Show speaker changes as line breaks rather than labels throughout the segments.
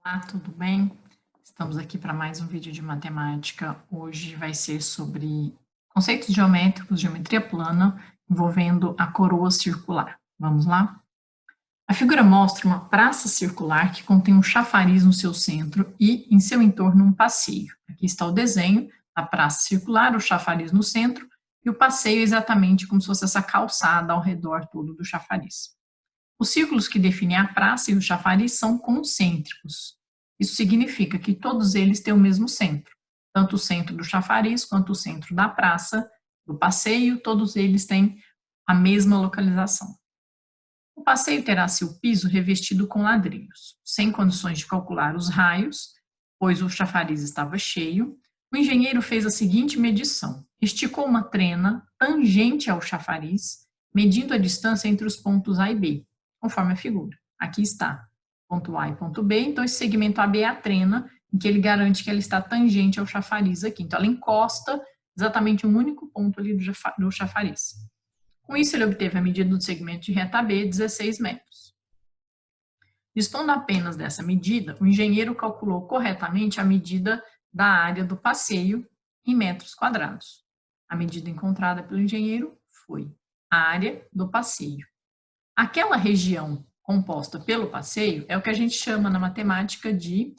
Olá, tudo bem? Estamos aqui para mais um vídeo de matemática. Hoje vai ser sobre conceitos geométricos, geometria plana, envolvendo a coroa circular. Vamos lá? A figura mostra uma praça circular que contém um chafariz no seu centro e, em seu entorno, um passeio. Aqui está o desenho da praça circular, o chafariz no centro, e o passeio exatamente como se fosse essa calçada ao redor todo do chafariz. Os círculos que definem a praça e o chafariz são concêntricos. Isso significa que todos eles têm o mesmo centro. Tanto o centro do chafariz quanto o centro da praça, do passeio, todos eles têm a mesma localização. O passeio terá seu piso revestido com ladrilhos. Sem condições de calcular os raios, pois o chafariz estava cheio, o engenheiro fez a seguinte medição. Esticou uma trena tangente ao chafariz, medindo a distância entre os pontos A e B, conforme a figura. Aqui está, ponto A e ponto B, então esse segmento AB é a trena, em que ele garante que ela está tangente ao chafariz aqui. Então ela encosta exatamente um único ponto ali do chafariz. Com isso ele obteve a medida do segmento de reta B, 16 metros. Dispondo apenas dessa medida, o engenheiro calculou corretamente a medida da área do passeio em metros quadrados. A medida encontrada pelo engenheiro foi a área do passeio. Aquela região composta pelo passeio é o que a gente chama na matemática de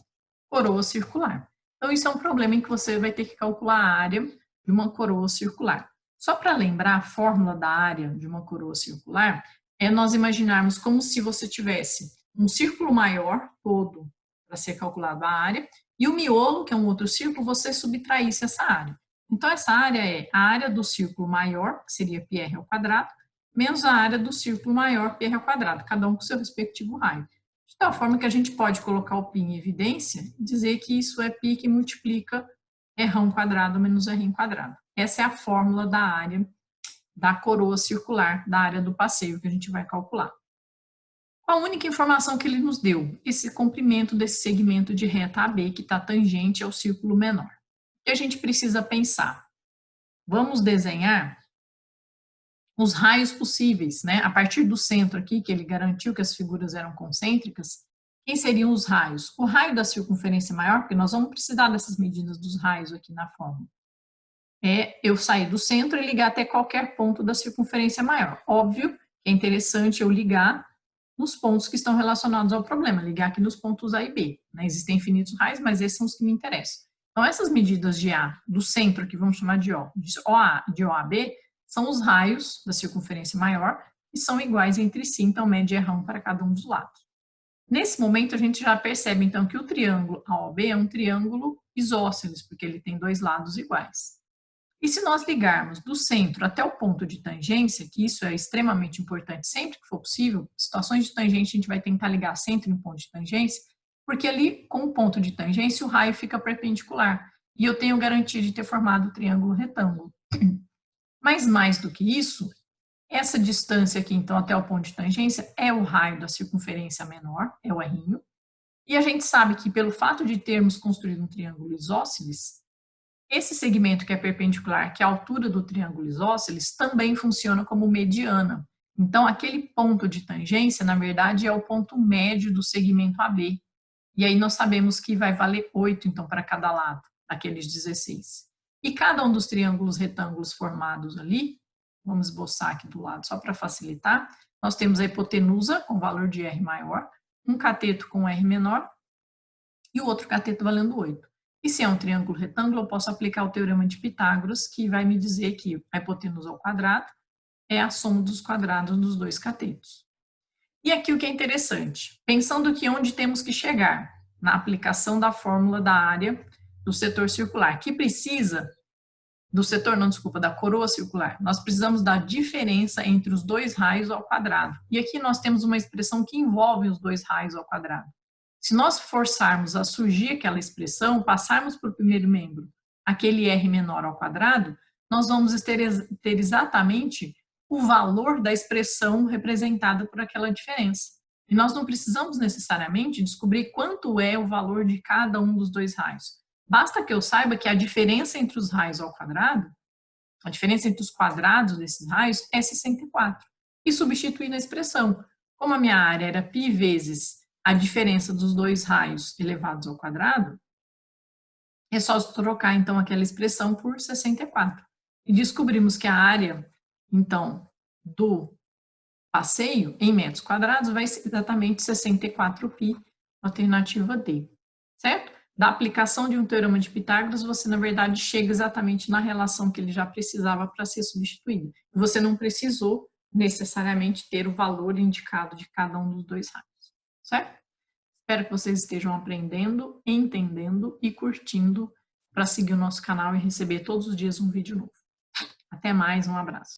coroa circular. Então, isso é um problema em que você vai ter que calcular a área de uma coroa circular. Só para lembrar, a fórmula da área de uma coroa circular é nós imaginarmos como se você tivesse um círculo maior todo para ser calculada a área e o miolo, que é um outro círculo, você subtraísse essa área. Então, essa área é a área do círculo maior, que seria πr ao quadrado, menos a área do círculo maior, πr ao quadrado, cada um com seu respectivo raio. De tal forma que a gente pode colocar o π em evidência e dizer que isso é π que multiplica r² quadrado menos r². Essa é a fórmula da área da coroa circular, da área do passeio que a gente vai calcular. Qual a única informação que ele nos deu? Esse comprimento desse segmento de reta AB que está tangente ao círculo menor. O que a gente precisa pensar? Vamos desenhar os raios possíveis, né? A partir do centro aqui, que ele garantiu que as figuras eram concêntricas, quem seriam os raios? O raio da circunferência maior, porque nós vamos precisar dessas medidas dos raios aqui na fórmula, é eu sair do centro e ligar até qualquer ponto da circunferência maior. Óbvio que é interessante eu ligar nos pontos que estão relacionados ao problema, ligar aqui nos pontos A e B. Né? Existem infinitos raios, mas esses são os que me interessam. Então, essas medidas de A, do centro, que vamos chamar de O, de OA e de OAB, são os raios da circunferência maior e são iguais entre si, então mede R² para cada um dos lados. Nesse momento, a gente já percebe, então, que o triângulo AOB é um triângulo isósceles, porque ele tem dois lados iguais. E se nós ligarmos do centro até o ponto de tangência, que isso é extremamente importante sempre que for possível, situações de tangência a gente vai tentar ligar centro em ponto de tangência, porque ali, com o ponto de tangência, o raio fica perpendicular. E eu tenho garantia de ter formado o triângulo retângulo. Mas mais do que isso, essa distância aqui, então, até o ponto de tangência, é o raio da circunferência menor, é o R'. E a gente sabe que, pelo fato de termos construído um triângulo isósceles, esse segmento que é perpendicular, que é a altura do triângulo isósceles, também funciona como mediana. Então, aquele ponto de tangência, na verdade, é o ponto médio do segmento AB. E aí nós sabemos que vai valer 8, então, para cada lado, daqueles 16. E cada um dos triângulos retângulos formados ali, vamos esboçar aqui do lado só para facilitar, nós temos a hipotenusa com valor de R maior, um cateto com R menor e o outro cateto valendo 8. E se é um triângulo retângulo, eu posso aplicar o teorema de Pitágoras, que vai me dizer que a hipotenusa ao quadrado é a soma dos quadrados dos dois catetos. E aqui o que é interessante, pensando que onde temos que chegar na aplicação da fórmula da área do setor circular, que precisa do setor, não, desculpa, da coroa circular, nós precisamos da diferença entre os dois raios ao quadrado. E aqui nós temos uma expressão que envolve os dois raios ao quadrado. Se nós forçarmos a surgir aquela expressão, passarmos para o primeiro membro aquele R menor ao quadrado, nós vamos ter exatamente o valor da expressão representada por aquela diferença. E nós não precisamos necessariamente descobrir quanto é o valor de cada um dos dois raios. Basta que eu saiba que a diferença entre os raios ao quadrado, a diferença entre os quadrados desses raios é 64. E substituir na expressão. Como a minha área era π vezes a diferença dos dois raios elevados ao quadrado, é só trocar, então, aquela expressão por 64. E descobrimos que a área, então, do passeio em metros quadrados vai ser exatamente 64π, alternativa D, certo? Da aplicação de um teorema de Pitágoras, você, na verdade, chega exatamente na relação que ele já precisava para ser substituído. Você não precisou necessariamente ter o valor indicado de cada um dos dois raios, certo? Espero que vocês estejam aprendendo, entendendo e curtindo para seguir o nosso canal e receber todos os dias um vídeo novo. Até mais, um abraço.